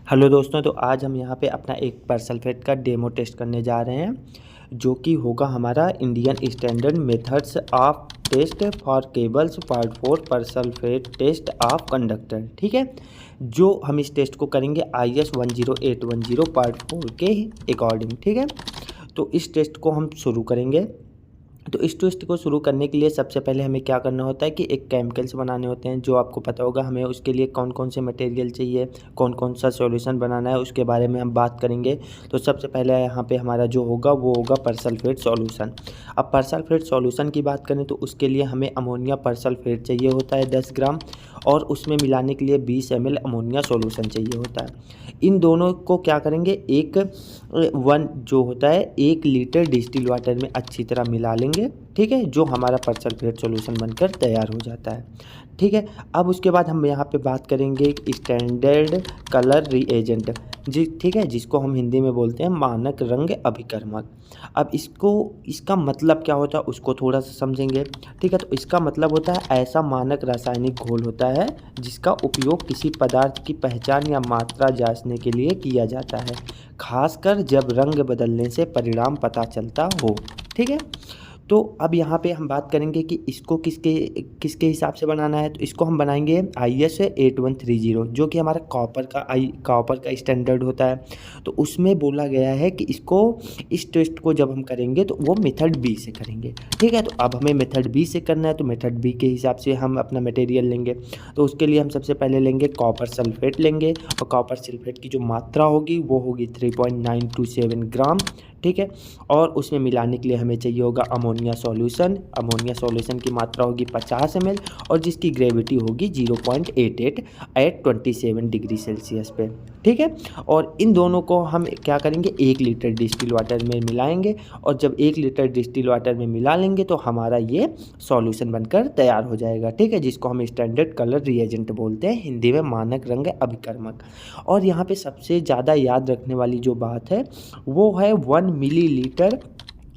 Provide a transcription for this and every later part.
Hello दोस्तों, तो आज हम यहाँ पे अपना एक परसल्फेट का डेमो टेस्ट करने जा रहे हैं, जो कि होगा हमारा Indian standard methods of test for cables part 4 persulphate test of conductor. ठीक है, जो हम इस टेस्ट को करेंगे IS 10810 पार्ट 4 के अकॉर्डिंग। ठीक है, तो इस टेस्ट को हम शुरू करेंगे। तो इस टेस्ट को शुरू करने के लिए सबसे पहले हमें क्या करना होता है कि एक केमिकल्स बनाने होते हैं, जो आपको पता होगा। हमें उसके लिए कौन कौन से मटेरियल चाहिए, कौन कौन सा सॉल्यूशन बनाना है, उसके बारे में हम बात करेंगे। तो सबसे पहले यहाँ पे हमारा जो होगा वो होगा परसल्फेट सॉल्यूशन। अब परसल्फेट सॉल्यूशन की बात करें तो उसके लिए हमें अमोनिया परसल्फेट चाहिए होता है 10 ग्राम, और उसमें मिलाने के लिए 20 ml अमोनिया सॉल्यूशन चाहिए होता है। इन दोनों को क्या करेंगे, एक जो होता है 1 लीटर डिस्टिल वाटर में अच्छी तरह मिला लेंगे। ठीक है, जो हमारा परसल्फेट सॉल्यूशन बनकर तैयार हो जाता है। ठीक है, अब उसके बाद हम यहाँ पे बात करेंगे स्टैंडर्ड कलर रिएजेंट ठीक है, जिसको हम हिंदी में बोलते हैं मानक रंग अभिकर्मक। अब इसका मतलब क्या होता है उसको थोड़ा सा समझेंगे। ठीक है, तो इसका मतलब होता है ऐसा मानक रासायनिक घोल होता है जिसका उपयोग किसी पदार्थ की पहचान या मात्रा जांचने के लिए किया जाता है, खासकर जब रंग बदलने से परिणाम पता चलता हो। ठीक है, तो अब यहाँ पे हम बात करेंगे कि इसको किसके किसके हिसाब से बनाना है। तो इसको हम बनाएंगे IS 8130, जो कि हमारा कॉपर का स्टैंडर्ड होता है। तो उसमें बोला गया है कि इस टेस्ट को जब हम करेंगे तो वो मेथड बी से करेंगे। ठीक है, तो अब हमें मेथड बी से करना है, तो मेथड बी के हिसाब से हम अपना मटेरियल लेंगे। तो उसके लिए हम सबसे पहले लेंगे कॉपर सल्फेट लेंगे, और कॉपर सल्फेट की जो मात्रा होगी वो होगी 3.927 ग्राम। ठीक है, और उसमें मिलाने के लिए हमें चाहिए होगा अमोनिया सॉल्यूशन। अमोनिया सॉल्यूशन की मात्रा होगी 50 ml, और जिसकी ग्रेविटी होगी 0.88 एट 27 डिग्री सेल्सियस पे। ठीक है, और इन दोनों को हम क्या करेंगे, 1 लीटर डिस्टिल वाटर में मिलाएंगे, और जब 1 लीटर डिस्टिल वाटर में मिला लेंगे तो हमारा ये सॉल्यूशन बनकर तैयार हो जाएगा। ठीक है, जिसको हम स्टैंडर्ड कलर रिएजेंट बोलते हैं, हिंदी में मानक रंग अभिकर्मक। और यहाँ पे सबसे ज़्यादा याद रखने वाली जो बात है वो है 1 millilitre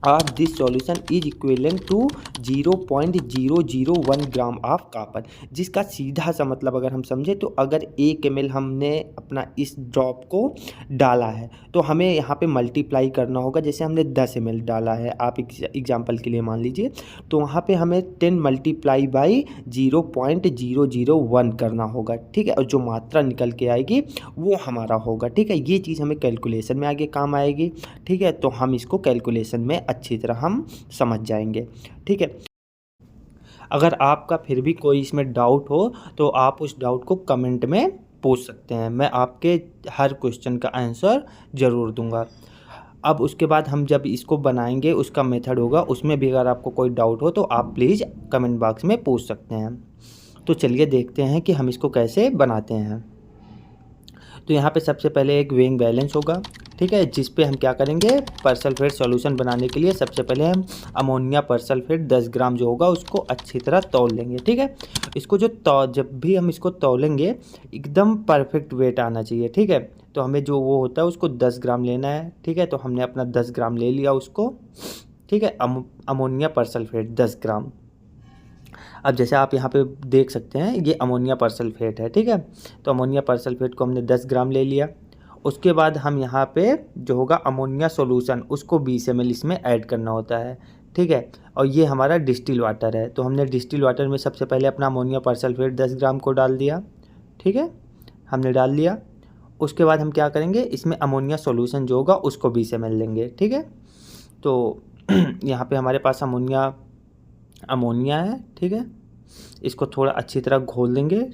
of this solution is equivalent to 0.001 gram of copper, जिसका सीधा सा मतलब अगर हम समझे तो अगर 1 ml हमने अपना इस ड्रॉप को डाला है तो हमें यहाँ पे मल्टीप्लाई करना होगा। जैसे हमने 10 ml डाला है, आप एग्जांपल के लिए मान लीजिए, तो वहाँ पे हमें 10 मल्टीप्लाई बाई 0.001 करना होगा। ठीक है, और जो मात्रा निकल के आएगी वो हमारा होगा। ठीक है, ये चीज़ हमें कैलकुलेशन में आगे काम आएगी। ठीक है, तो हम इसको कैलकुलेशन में अच्छी तरह हम समझ जाएंगे। ठीक है, अगर आपका फिर भी कोई इसमें डाउट हो तो आप उस डाउट को कमेंट में पूछ सकते हैं, मैं आपके हर क्वेश्चन का आंसर ज़रूर दूंगा। अब उसके बाद हम जब इसको बनाएंगे उसका मेथड होगा, उसमें भी अगर आपको कोई डाउट हो तो आप प्लीज़ कमेंट बॉक्स में पूछ सकते हैं। तो चलिए देखते हैं कि हम इसको कैसे बनाते हैं। तो यहाँ पे सबसे पहले एक वेइंग बैलेंस होगा। ठीक है, जिस पे हम क्या करेंगे, परसल्फेट सॉल्यूशन बनाने के लिए सबसे पहले हम अमोनिया परसल्फेट 10 ग्राम जो होगा उसको अच्छी तरह तौल लेंगे। ठीक है, इसको जब भी हम इसको तौलेंगे एकदम परफेक्ट वेट आना चाहिए। ठीक है, तो हमें जो वो होता है उसको 10 ग्राम लेना है। ठीक है, तो हमने अपना 10 ग्राम ले लिया उसको। ठीक है, अमोनिया परसल्फेट 10 ग्राम। अब जैसे आप यहाँ पे देख सकते हैं ये अमोनिया परसल्फेट है। ठीक है, तो अमोनिया परसल्फेट को हमने 10 ग्राम ले लिया। उसके बाद हम यहाँ पे जो होगा अमोनिया सॉल्यूशन उसको 20 ml इसमें ऐड करना होता है। ठीक है, और ये हमारा डिस्टिल वाटर है, तो हमने डिस्टिल वाटर में सबसे पहले अपना अमोनिया परसल्फेट 10 ग्राम को डाल दिया। ठीक है, हमने डाल लिया। उसके बाद हम क्या करेंगे, इसमें अमोनिया सॉल्यूशन जो होगा उसको 20 ml लेंगे। ठीक है, तो यहाँ पे हमारे पास अमोनिया है। ठीक है, इसको थोड़ा अच्छी तरह घोल देंगे।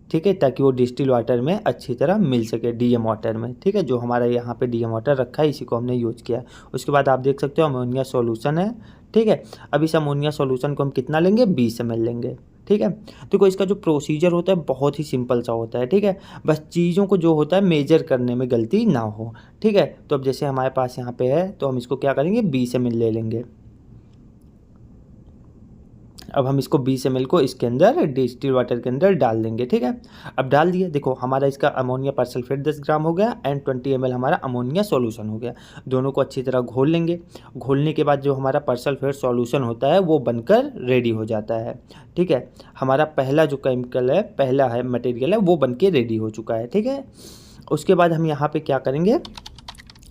ठीक है, ताकि वो डिस्टिल वाटर में अच्छी तरह मिल सके, डीएम वाटर में। ठीक है, जो हमारा यहाँ पे डीएम वाटर रखा है इसी को हमने यूज किया है। उसके बाद आप देख सकते हो अमोनिया सॉल्यूशन है। ठीक है, अब इस अमोनिया सॉल्यूशन को हम कितना लेंगे, 20 ml लेंगे। ठीक है, तो इसका जो प्रोसीजर होता है बहुत ही सिंपल सा होता है। ठीक है, बस चीज़ों को जो होता है मेजर करने में गलती ना हो। ठीक है, तो अब जैसे हमारे पास यहाँ पे है तो हम इसको क्या करेंगे, 20 ml ले लेंगे। अब हम इसको 20 ml को इसके अंदर डिस्टिल वाटर के अंदर डाल देंगे। ठीक है, अब डाल दिए, देखो हमारा इसका अमोनिया परसल्फेट 10 ग्राम हो गया एंड 20 ml हमारा अमोनिया सॉल्यूशन हो गया। दोनों को अच्छी तरह घोल लेंगे। घोलने के बाद जो हमारा परसल्फेट सॉल्यूशन होता है वो बनकर रेडी हो जाता है। ठीक है, हमारा पहला जो केमिकल है, पहला है मटेरियल है, वो बन के रेडी हो चुका है। ठीक है, उसके बाद हम यहाँ पे क्या करेंगे,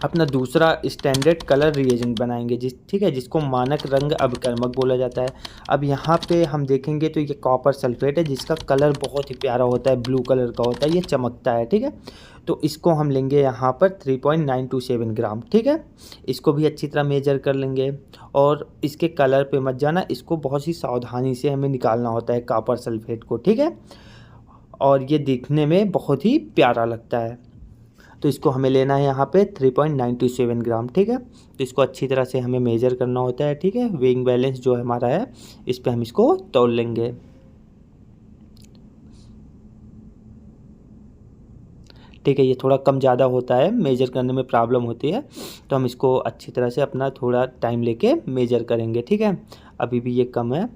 अपना दूसरा स्टैंडर्ड कलर रिएजेंट बनाएंगे ठीक है, जिसको मानक रंग अभिकर्मक बोला जाता है। अब यहाँ पे हम देखेंगे तो ये कॉपर सल्फेट है, जिसका कलर बहुत ही प्यारा होता है, ब्लू कलर का होता है, ये चमकता है। ठीक है, तो इसको हम लेंगे यहाँ पर 3.927 ग्राम। ठीक है, इसको भी अच्छी तरह मेजर कर लेंगे और इसके कलर पे मत जाना, इसको बहुत ही सावधानी से हमें निकालना होता है कॉपर सल्फेट को। ठीक है, और ये दिखने में बहुत ही प्यारा लगता है। तो इसको हमें लेना है यहाँ पे 3.927 ग्राम। ठीक है, तो इसको अच्छी तरह से हमें मेजर करना होता है। ठीक है, वेइंग बैलेंस जो हमारा है इस पे हम इसको तौल लेंगे। ठीक है, ये थोड़ा कम ज़्यादा होता है, मेजर करने में प्रॉब्लम होती है, तो हम इसको अच्छी तरह से अपना थोड़ा टाइम लेके मेजर करेंगे। ठीक है, अभी भी ये कम है।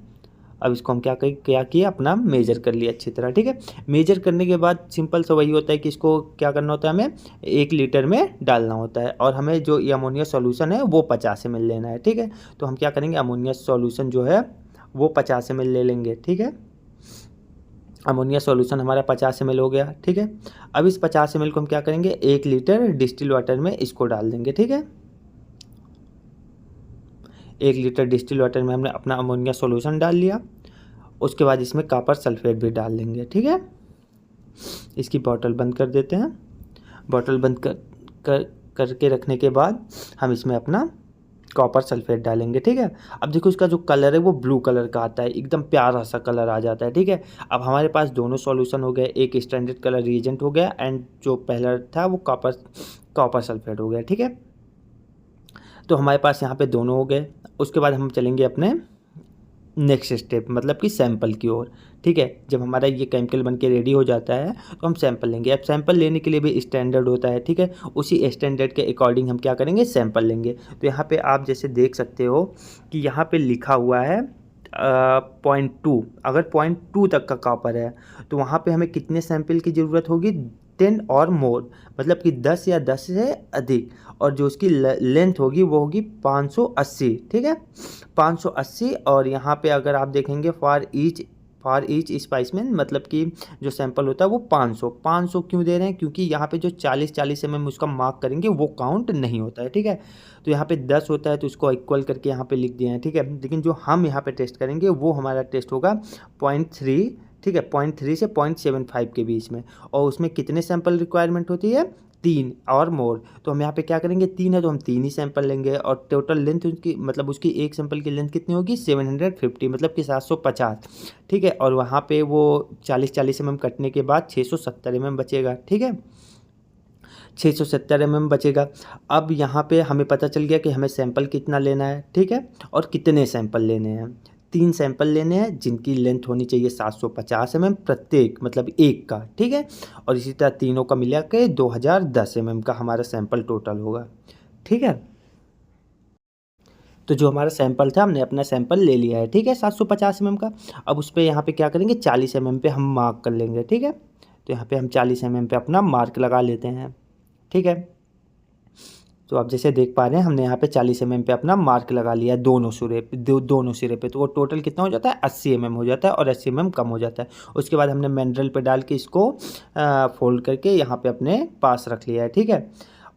अब इसको हम क्या किया, अपना मेजर कर लिया अच्छी तरह। ठीक है, मेजर करने के बाद सिंपल सा वही होता है कि इसको क्या करना होता है, हमें 1 लीटर में डालना होता है और हमें जो ये अमोनिया सॉल्यूशन है वो 50 ml लेना है। ठीक है, तो हम क्या करेंगे, अमोनिया सॉल्यूशन जो है वो 50 ml ले लेंगे। ठीक है, अमोनिया सॉल्यूशन हमारा 50 ml हो गया। ठीक है, अब इस 50 ml को हम क्या करेंगे, 1 लीटर डिस्टिल वाटर में इसको डाल देंगे। ठीक है, 1 लीटर डिस्टिल वाटर में हमने अपना अमोनिया सॉल्यूशन डाल लिया। उसके बाद इसमें कॉपर सल्फेट भी डाल देंगे। ठीक है, इसकी बॉटल बंद कर देते हैं। बॉटल बंद करके रखने के बाद हम इसमें अपना कॉपर सल्फेट डालेंगे। ठीक है, अब देखो इसका जो कलर है वो ब्लू कलर का आता है, एकदम प्यारा सा कलर आ जाता है। ठीक है, अब हमारे पास दोनों सॉल्यूशन हो गए, एक स्टैंडर्ड कलर रिएजेंट हो गया एंड जो पहला था वो कॉपर सल्फेट हो गया। ठीक है, तो हमारे पास यहाँ पे दोनों हो गए। उसके बाद हम चलेंगे अपने नेक्स्ट स्टेप, मतलब कि सैंपल की ओर। ठीक है, जब हमारा ये केमिकल बन के रेडी हो जाता है तो हम सैंपल लेंगे। अब सैंपल लेने के लिए भी स्टैंडर्ड होता है। ठीक है, उसी स्टैंडर्ड के अकॉर्डिंग हम क्या करेंगे, सैंपल लेंगे। तो यहाँ पे आप जैसे देख सकते हो कि यहाँ पे लिखा हुआ है 0.2। अगर 0.2 तक का कॉपर है तो वहाँ पे हमें कितने सैंपल की ज़रूरत होगी, 10 और मोर, मतलब कि 10 या 10 से अधिक। और जो उसकी लेंथ होगी वो होगी 580। ठीक है, 580। और यहाँ पे अगर आप देखेंगे फॉर ईच स्पाइसमेन, मतलब कि जो सैंपल होता है वो 500 क्यों दे रहे हैं, क्योंकि यहाँ पे जो 40 mm उसका मार्क करेंगे वो काउंट नहीं होता है। ठीक है, तो यहाँ पे 10 होता है तो इसको इक्वल करके यहाँ पे लिख दिए हैं। ठीक है, लेकिन जो हम यहाँ पे टेस्ट करेंगे वो हमारा टेस्ट होगा 0.3। ठीक है, 0.3 से 0.75 के बीच में। और उसमें कितने सैंपल रिक्वायरमेंट होती है, 3 और मोर। तो हम यहाँ पे क्या करेंगे, 3 है तो हम 3 ही सैंपल लेंगे और टोटल लेंथ उसकी, मतलब उसकी एक सैंपल की लेंथ कितनी होगी, 750, मतलब कि 750। ठीक है, और वहाँ पे वो 40 mm कटने के बाद 670 mm बचेगा। ठीक है, 670 mm बचेगा। अब यहाँ पे हमें पता चल गया कि हमें सैंपल कितना लेना है। ठीक है, और कितने सैंपल लेने हैं, 3 सैंपल लेने हैं जिनकी लेंथ होनी चाहिए 750 mm प्रत्येक, मतलब एक का। ठीक है, और इसी तरह तीनों का मिला के 2010 mm का हमारा सैंपल टोटल होगा। ठीक है, तो जो हमारा सैंपल था हमने अपना सैंपल ले लिया है। ठीक है, 750 mm का। अब उस पर यहाँ पे क्या करेंगे, 40 mm पे हम मार्क कर लेंगे। ठीक है, तो यहाँ पे हम 40 mm पे अपना मार्क लगा लेते हैं। ठीक है, तो आप जैसे देख पा रहे हैं हमने यहाँ पे 40 mm पे अपना मार्क लगा लिया दोनों सिरे पे। तो वो टोटल कितना हो जाता है, 80 mm हो जाता है और 80 mm कम हो जाता है। उसके बाद हमने मैनुअल पे डाल के इसको फोल्ड करके यहाँ पे अपने पास रख लिया है। ठीक है,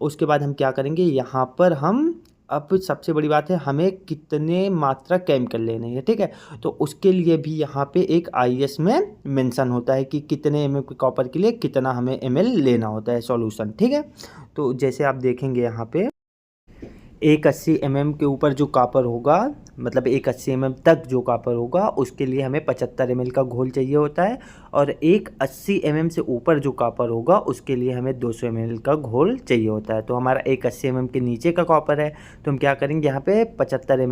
उसके बाद हम क्या करेंगे, यहाँ पर हम अब सबसे बड़ी बात है हमें कितने मात्रा केमिकल लेने हैं। ठीक है, तो उसके लिए भी यहाँ पे एक IS में मेंशन होता है कि कितने mm के कॉपर के लिए कितना हमें ml लेना होता है सॉल्यूशन। ठीक है, तो जैसे आप देखेंगे यहाँ पे 180 mm के ऊपर जो कॉपर होगा, मतलब 180 mm तक जो कॉपर होगा उसके लिए हमें 75 ml का घोल चाहिए होता है। और 180 mm से ऊपर जो कॉपर होगा उसके लिए हमें 200 ml का घोल चाहिए होता है। तो हमारा 180 mm के नीचे का कॉपर है तो हम क्या करेंगे, यहाँ पे 75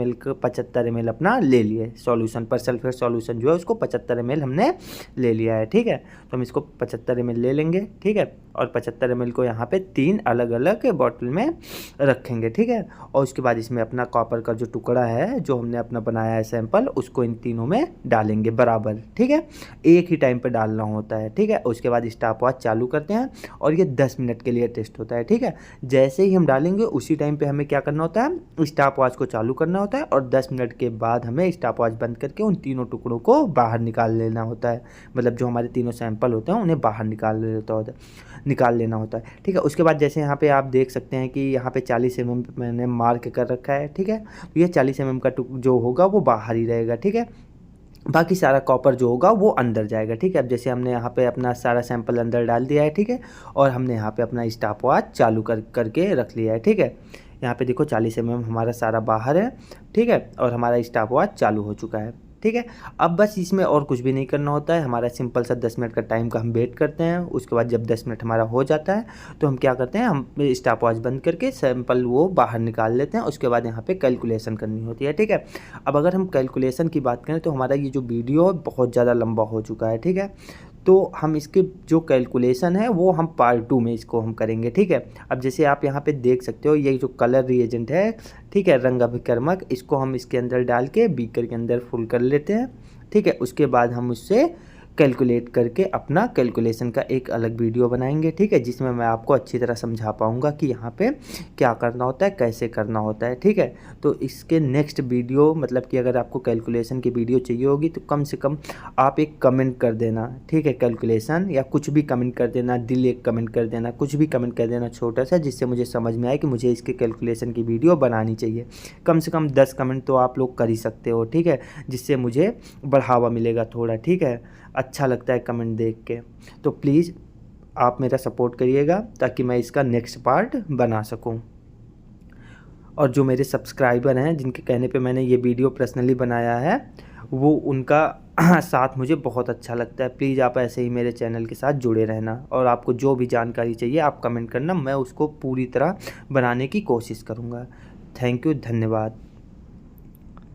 ml अपना ले लिए सॉल्यूशन पर। सल्फेट सॉल्यूशन जो है उसको 75 ml हमने ले लिया है। ठीक है, तो हम इसको 75 ml ले लेंगे। ठीक है, और 75 ml को यहाँ पे 3 अलग अलग बॉटल में रखेंगे। ठीक है, और उसके बाद इसमें अपना कॉपर का जो टुकड़ा है जो हमने अपना बनाया है सैंपल उसको इन तीनों में डालेंगे बराबर, ठीक है। एक ही टाइम पे डालना होता है, ठीक है। उसके बाद स्टॉप वॉच चालू करते हैं और ये 10 मिनट के लिए टेस्ट होता है, ठीक है। जैसे ही हम डालेंगे उसी टाइम पे हमें क्या करना होता है, स्टॉप वॉच को चालू करना होता है और 10 मिनट के बाद हमें स्टॉप वॉच बंद करके उन तीनों टुकड़ों को बाहर निकाल लेना होता है। मतलब जो हमारे तीनों सैंपल होते हैं उन्हें बाहर निकाल लेना होता है, ठीक है। उसके बाद जैसे यहाँ पे आप देख सकते हैं कि यहाँ पे 40 mm मैंने मार्क कर रखा है, ठीक है। तो ये 40 mm का जो होगा वो बाहर ही रहेगा, ठीक है। बाकी सारा कॉपर जो होगा वो अंदर जाएगा, ठीक है। अब जैसे हमने यहाँ पे अपना सारा सैंपल अंदर डाल दिया है, ठीक है। और हमने यहाँ पे अपना स्टॉप वॉच चालू करके रख लिया है, ठीक है। यहाँ पे देखो 40 mm हमारा सारा बाहर है, ठीक है। और हमारा स्टॉप वॉच चालू हो चुका है, ठीक है। अब बस इसमें और कुछ भी नहीं करना होता है, हमारा सिंपल सा 10 मिनट का टाइम का हम वेट करते हैं। उसके बाद जब 10 मिनट हमारा हो जाता है तो हम क्या करते हैं, हम स्टॉप वॉच बंद करके सैंपल वो बाहर निकाल लेते हैं। उसके बाद यहाँ पे कैलकुलेशन करनी होती है, ठीक है। अब अगर हम कैलकुलेशन की बात करें तो हमारा ये जो वीडियो है बहुत ज़्यादा लंबा हो चुका है, ठीक है। तो हम इसके जो कैलकुलेशन है वो हम पार्ट 2 में इसको हम करेंगे, ठीक है। अब जैसे आप यहाँ पे देख सकते हो ये जो कलर रिएजेंट है, ठीक है, रंग अभिकर्मक, इसको हम इसके अंदर डाल के बीकर के अंदर फुल कर लेते हैं, ठीक है। उसके बाद हम उससे कैलकुलेट करके अपना कैलकुलेशन का एक अलग वीडियो बनाएंगे, ठीक है, जिसमें मैं आपको अच्छी तरह समझा पाऊंगा कि यहाँ पे क्या करना होता है, कैसे करना होता है, ठीक है। तो इसके नेक्स्ट वीडियो मतलब कि अगर आपको कैलकुलेशन की वीडियो चाहिए होगी तो कम से कम आप एक कमेंट कर देना, ठीक है, कैलकुलेशन या कुछ भी कमेंट कर देना, दिल एक कमेंट कर देना, कुछ भी कमेंट कर देना छोटा सा, जिससे मुझे समझ में आए कि मुझे इसके कैलकुलेशन की वीडियो बनानी चाहिए। कम से कम 10 कमेंट तो आप लोग कर ही सकते हो, ठीक है, जिससे मुझे बढ़ावा मिलेगा थोड़ा, ठीक है। अच्छा लगता है कमेंट देख के, तो प्लीज़ आप मेरा सपोर्ट करिएगा ताकि मैं इसका नेक्स्ट पार्ट बना सकूं। और जो मेरे सब्सक्राइबर हैं जिनके कहने पे मैंने ये वीडियो पर्सनली बनाया है, वो उनका साथ मुझे बहुत अच्छा लगता है। प्लीज़ आप ऐसे ही मेरे चैनल के साथ जुड़े रहना और आपको जो भी जानकारी चाहिए आप कमेंट करना, मैं उसको पूरी तरह बनाने की कोशिश करूँगा। थैंक यू, धन्यवाद।